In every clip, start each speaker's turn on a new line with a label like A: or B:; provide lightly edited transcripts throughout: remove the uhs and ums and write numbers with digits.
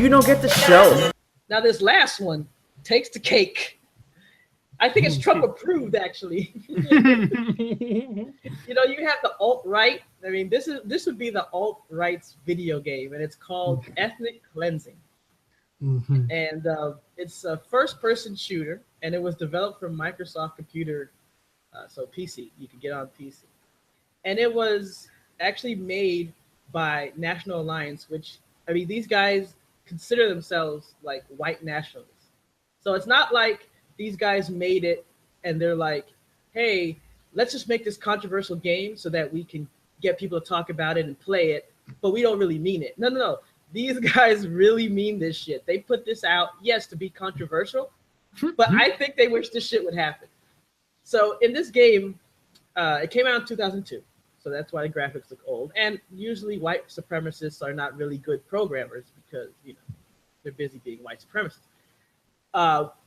A: you don't get the show.
B: Now this last one takes the cake. I think it's Trump approved, actually. You have the alt-right. I mean, this would be the alt-right's video game, and it's called Ethnic Cleansing. And it's a first-person shooter, and it was developed for Microsoft Computer, so PC. You could get on PC. And it was actually made by National Alliance, which, I mean, these guys consider themselves like white nationalists. So it's not like these guys made it and they're like, hey, let's just make this controversial game so that we can get people to talk about it and play it, but we don't really mean it. No. These guys really mean this shit. They put this out, yes, to be controversial, but I think they wish this shit would happen. So in this game, it came out in 2002. So that's why the graphics look old. And usually white supremacists are not really good programmers because, they're busy being white supremacists.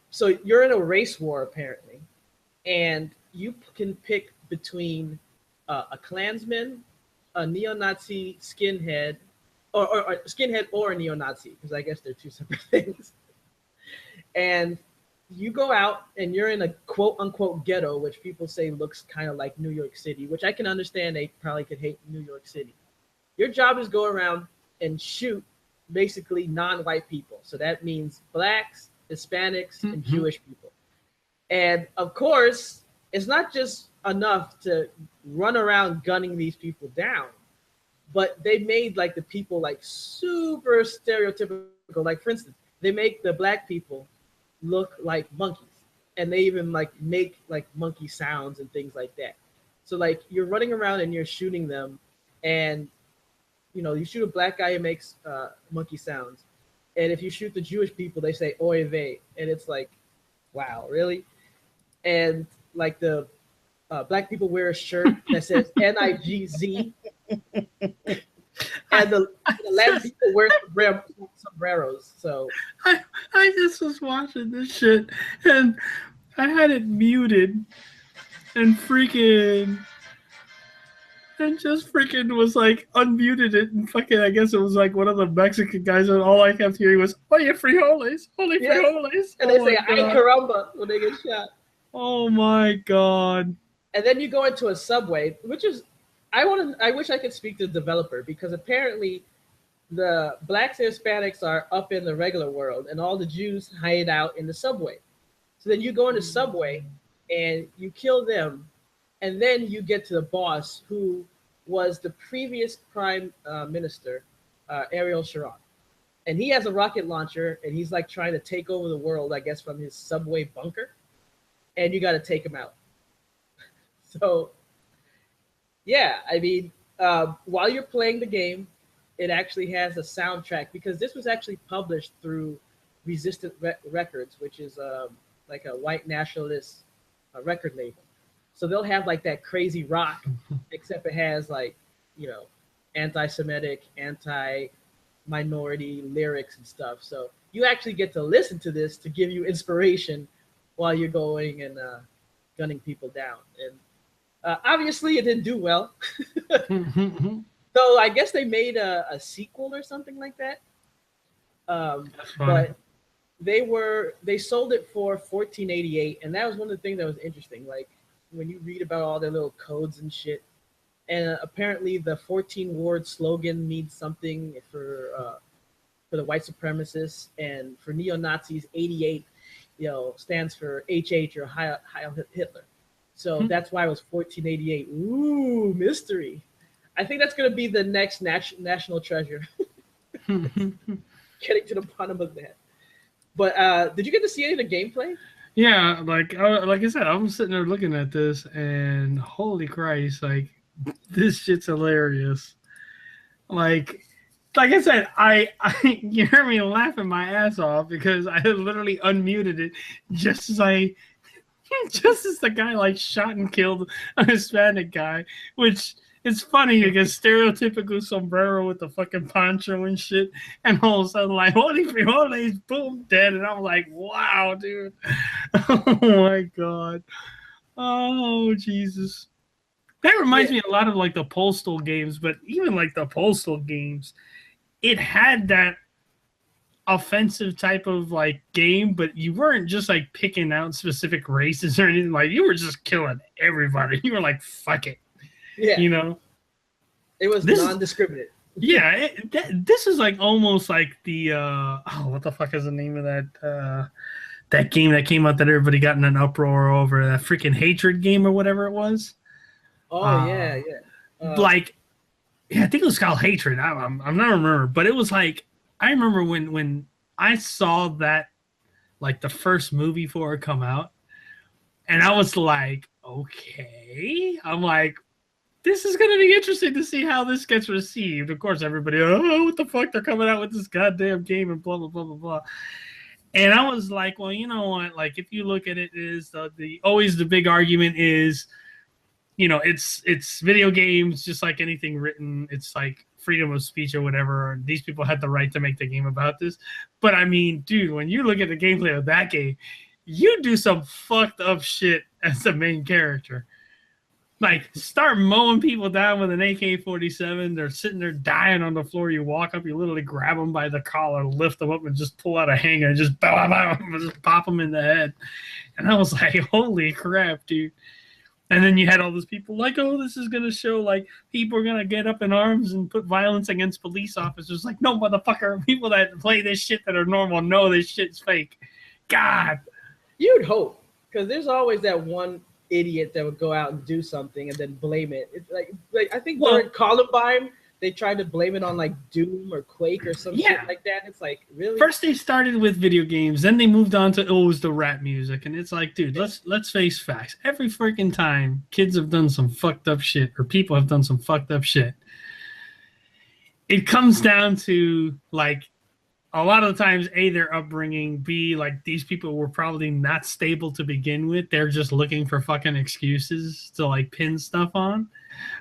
B: So you're in a race war, apparently, and you can pick between a Klansman, a neo-Nazi skinhead, or skinhead or a neo-Nazi, because I guess they're two separate things. And you go out and you're in a quote-unquote ghetto, which people say looks kind of like New York City, which I can understand they probably could hate New York City. Your job is go around and shoot basically non-white people. So that means blacks, Hispanics, and Jewish people. And of course, it's not just enough to run around gunning these people down, but they made like the people like super stereotypical. Like, for instance, they make the black people look like monkeys, and they even like make like monkey sounds and things like that. So like you're running around and you're shooting them, and you shoot a black guy who makes monkey sounds, and if you shoot the Jewish people, they say oy vey, and it's like, wow, really? And like the black people wear a shirt that says NIGZ, and the Latin people wear sombreros. So
C: I just was watching this shit, and I had it muted, and just freaking was like unmuted it, and fucking I guess it was like one of the Mexican guys, and all I kept hearing was "Oye frijoles, holy frijoles,"
B: and they say "Ay caramba" when they get shot.
C: Oh my god!
B: And then you go into a subway, which is I wish I could speak to the developer, because apparently the blacks and Hispanics are up in the regular world, and all the Jews hide out in the subway. So then you go into subway and you kill them, and then you get to the boss, who was the previous prime minister, Ariel Sharon. And he has a rocket launcher, and he's like trying to take over the world, I guess, from his subway bunker. And you got to take him out. So, yeah, I mean, while you're playing the game, it actually has a soundtrack, because this was actually published through Resistant Records, which is like a white nationalist record label. So they'll have like that crazy rock, except it has like, anti-Semitic, anti-minority lyrics and stuff. So you actually get to listen to this to give you inspiration while you're going and gunning people down. And obviously it didn't do well. So I guess they made a sequel or something like that. But they sold it for $14.88, and that was one of the things that was interesting. Like, when you read about all their little codes and shit, and apparently the 14 word slogan means something for the white supremacists, and for neo-Nazis, 88, stands for HH, or Heil Hitler. So that's why it was $14.88. Ooh, mystery. I think that's going to be the next national treasure. Getting to the bottom of that. But did you get to see any of the gameplay?
C: Yeah, like I said, I was sitting there looking at this, and holy Christ, like, this shit's hilarious. Like I said, I you heard me laughing my ass off, because I had literally unmuted it just as the guy like shot and killed a Hispanic guy, which it's funny because stereotypical sombrero with the fucking poncho and shit, and all of a sudden like holy frijoles, boom, dead, and I'm like, wow, dude. Oh my god. Oh Jesus. That reminds me a lot of like the Postal games, but even like the Postal games, it had that offensive type of like game, but you weren't just like picking out specific races or anything. Like you were just killing everybody. You were like, fuck it.
B: Yeah.
C: You know?
B: It was non-discriminate.
C: Yeah, this is like almost like the what the fuck is the name of that game that came out that everybody got in an uproar over, that freaking Hatred game or whatever it was.
B: Oh yeah.
C: Like, yeah, I think it was called Hatred. I'm not remember, but it was like I remember when I saw that, like the first movie for it come out, and I was like, okay, I'm like, this is going to be interesting to see how this gets received. Of course, everybody, oh, what the fuck? They're coming out with this goddamn game and blah, blah, blah, blah, blah. And I was like, well, you know what? Like, if you look at it, is always the big argument is, you know, it's video games, just like anything written. It's like freedom of speech or whatever. These people had the right to make the game about this. But I mean, dude, when you look at the gameplay of that game, you do some fucked up shit as the main character. Like, start mowing people down with an AK-47. They're sitting there dying on the floor. You walk up, you literally grab them by the collar, lift them up, and just pull out a hanger and just, just pop them in the head. And I was like, holy crap, dude. And then you had all those people like, oh, this is going to show, like, people are going to get up in arms and put violence against police officers. Like, no, motherfucker. People that play this shit that are normal know this shit's fake. God.
B: You'd hope. Because there's always that one idiot that would go out and do something and then blame it. It's like I think during Columbine, they tried to blame it on like Doom or Quake or some shit like that. It's like, really?
C: First they started with video games, then they moved on to it was the rap music, and it's like, dude, let's face facts. Every freaking time kids have done some fucked up shit or people have done some fucked up shit, it comes down to like a lot of the times, A, their upbringing, B, like these people were probably not stable to begin with. They're just looking for fucking excuses to like pin stuff on.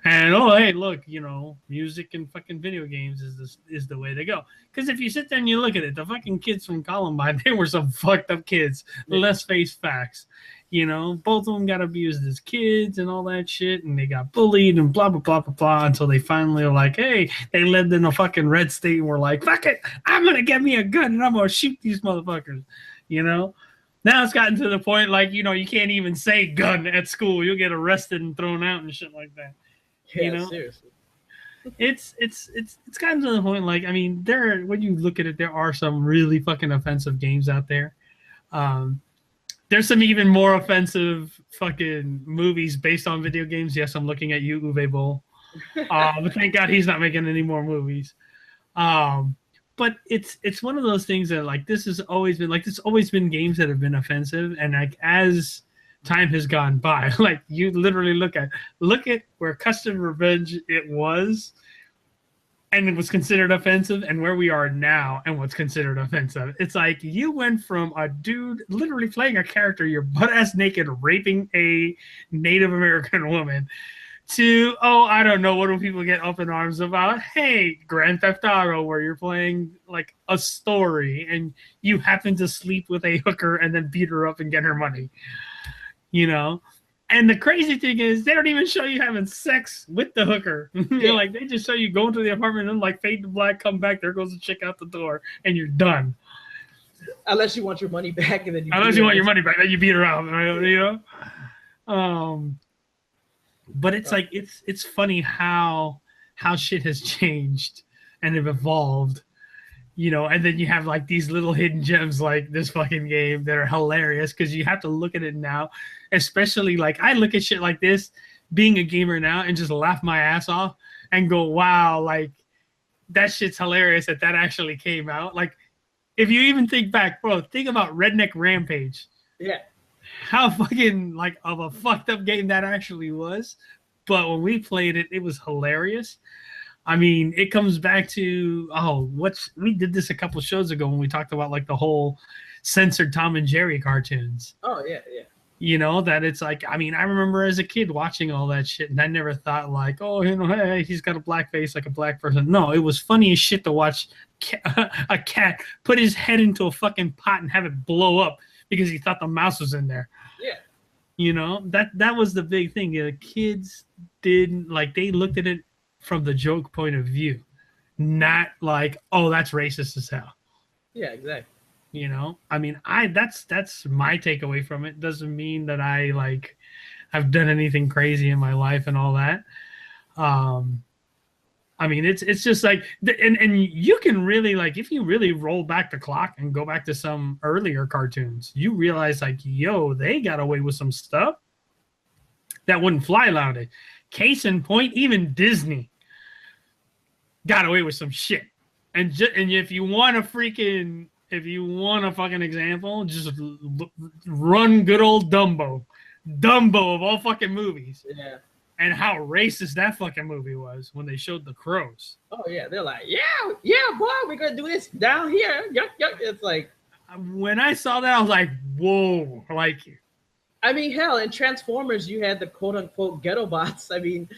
C: And oh, hey, look, you know, music and fucking video games is the way to go. Because if you sit there and you look at it, the fucking kids from Columbine, they were some fucked up kids. Let's face facts. You know, both of them got abused as kids and all that shit, and they got bullied and blah, blah, blah, blah, blah, until they finally were like, hey, they lived in a fucking red state and were like, fuck it, I'm going to get me a gun and I'm going to shoot these motherfuckers, you know? Now it's gotten to the point, like, you know, you can't even say gun at school. You'll get arrested and thrown out and shit like that.
B: Yeah,
C: you know?
B: Seriously.
C: It's gotten to the point, like, I mean, when you look at it, there are some really fucking offensive games out there. There's some even more offensive fucking movies based on video games. Yes, I'm looking at you, Uwe Boll. But thank God he's not making any more movies. But it's one of those things that like this has always been like there's always been games that have been offensive, and like as time has gone by, like you literally look at where Custom Revenge it was, and it was considered offensive, and where we are now and what's considered offensive. It's like you went from a dude literally playing a character, you're butt-ass naked, raping a Native American woman, to, oh, I don't know, what do people get up in arms about? Hey, Grand Theft Auto, where you're playing like a story, and you happen to sleep with a hooker and then beat her up and get her money. You know? And the crazy thing is, they don't even show you having sex with the hooker. You're like, they just show you going to the apartment and like fade to black, come back, there goes the chick out the door, and you're done.
B: Unless you want your money back, and then you
C: your money back, then you beat her out, you know. But it's like it's funny how shit has changed and have evolved. You know, and then you have like these little hidden gems like this fucking game that are hilarious because you have to look at it now, especially like I look at shit like this being a gamer now and just laugh my ass off and go, wow, like that shit's hilarious that actually came out. Like if you even think back, bro, think about Redneck Rampage.
B: Yeah. How
C: fucking like of a fucked up game that actually was. But when we played it, it was hilarious. I mean, it comes back to, we did this a couple shows ago when we talked about like the whole censored Tom and Jerry cartoons.
B: Oh, yeah, yeah.
C: You know, that it's like, I mean, I remember as a kid watching all that shit, and I never thought like, oh, you know, hey, he's got a black face like a black person. No, it was funny as shit to watch a cat put his head into a fucking pot and have it blow up because he thought the mouse was in there.
B: Yeah.
C: You know, that was the big thing. The kids didn't, like, they looked at it from the joke point of view, not like, oh, that's racist as hell.
B: Yeah, exactly.
C: You know, I mean, that's my takeaway from it. Doesn't mean that I like I've done anything crazy in my life and all that. Um, I mean, it's just like, and you can really like, if you really roll back the clock and go back to some earlier cartoons, you realize like, yo, they got away with some stuff that wouldn't fly nowadays. Case in point, even Disney got away with some shit. And if you want a freaking, if you want a fucking example, just run good old Dumbo, Dumbo of all fucking movies.
B: Yeah.
C: And how racist that fucking movie was when they showed the crows.
B: Oh yeah, they're like, yeah, boy, we're gonna do this down here. Yuck, yuck. It's like,
C: when I saw that, I was like, whoa, like.
B: I mean, hell, in Transformers, you had the quote unquote ghetto bots. I mean,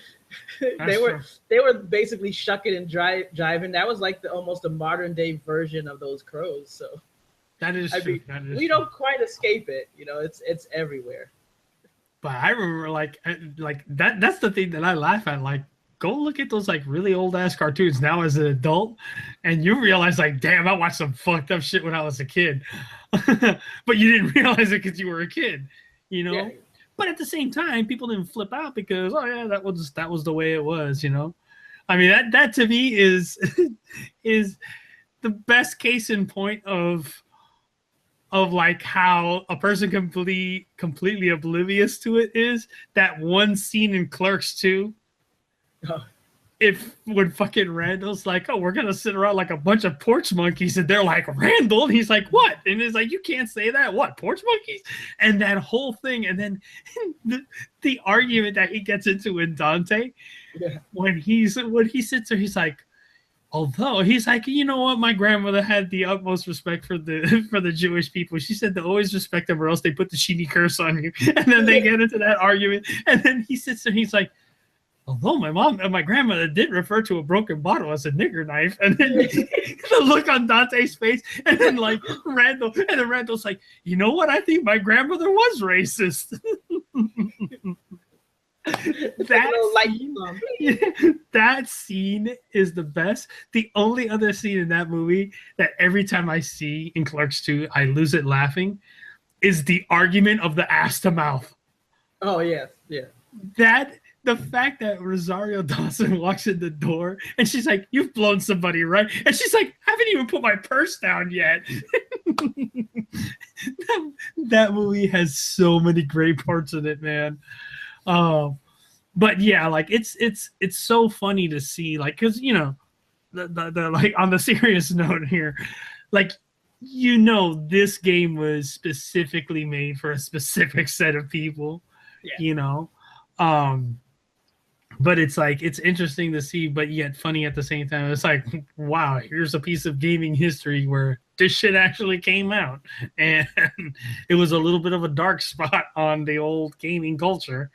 B: they were basically shucking and driving. That was like almost a modern day version of those crows. So
C: that is true.
B: We don't quite escape it. You know, it's everywhere.
C: But I remember like that. That's the thing that I laugh at. Like, go look at those like really old ass cartoons now as an adult, and you realize like, damn, I watched some fucked up shit when I was a kid. But you didn't realize it because you were a kid, you know. Yeah. But at the same time, people didn't flip out because, oh yeah, that was the way it was, you know. I mean, that to me is the best case in point of like how a person completely oblivious to it is that one scene in Clerks 2. Oh. If when fucking Randall's like, oh, we're gonna sit around like a bunch of porch monkeys, and they're like, Randall, and he's like, what? And it's like, you can't say that. What, porch monkeys? And that whole thing, and then the argument that he gets into in Dante, yeah. when he sits there, he's like, although he's like, you know what, my grandmother had the utmost respect for the Jewish people. She said to always respect them, or else they put the Sheeny curse on you. And then they get into that argument, and then he sits there, he's like, although my mom and my grandmother did refer to a broken bottle as a nigger knife, and then the look on Dante's face, and then like Randall's like, you know what? I think my grandmother was racist. That scene is the best. The only other scene in that movie that every time I see in Clerks 2, I lose it laughing, is the argument of the ass to mouth.
B: Oh yeah, yeah.
C: The fact that Rosario Dawson walks in the door and she's like, you've blown somebody, right? And she's like, I haven't even put my purse down yet. that movie has so many great parts in it, man. But yeah, like it's so funny to see, like, because you know, the like, on the serious note here, like, you know, this game was specifically made for a specific set of people, yeah. You know. But it's like, it's interesting to see, but yet funny at the same time. It's like, wow, here's a piece of gaming history where this shit actually came out. And it was a little bit of a dark spot on the old gaming culture.